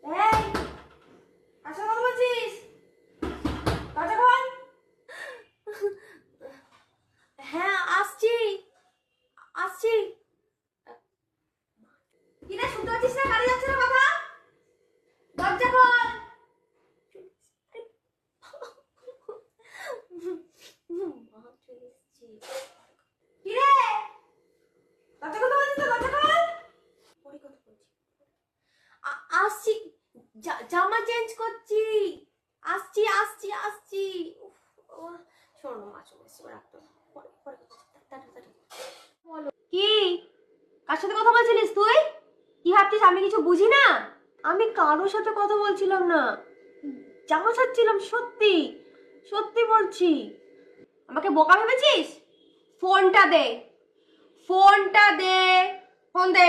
এই, কার সাথে কথা বলছিস? দরজা খোল। হ্যাঁ, আসছি আসছি। কি রে, শুনতে পাচ্ছিস না? গাড়ি যাচ্ছে না, কথা। দরজা খোল। কি রে, দরজা খুলতে বলছিস তো, দরজা খোল। পরে কথা বলছি। আসছি, জামা চেঞ্জ করছি। আসছি আসছি আসছি। শোনো, মা চলে এসছে, রাখতো। পরে পরে বলো। কি, কার সাথে কথা বলছিলিস তুই? কি ভাবছিস আমি কিছু বুঝি না? আমি কারোর সাথে কথা বলছিলাম না, জামা ছাড়ছিলাম। সত্যি সত্যি বলছি। আমাকে বোকা ভেবেছিস? ফোনটা দে, ফোনটা দে, ফোন দে।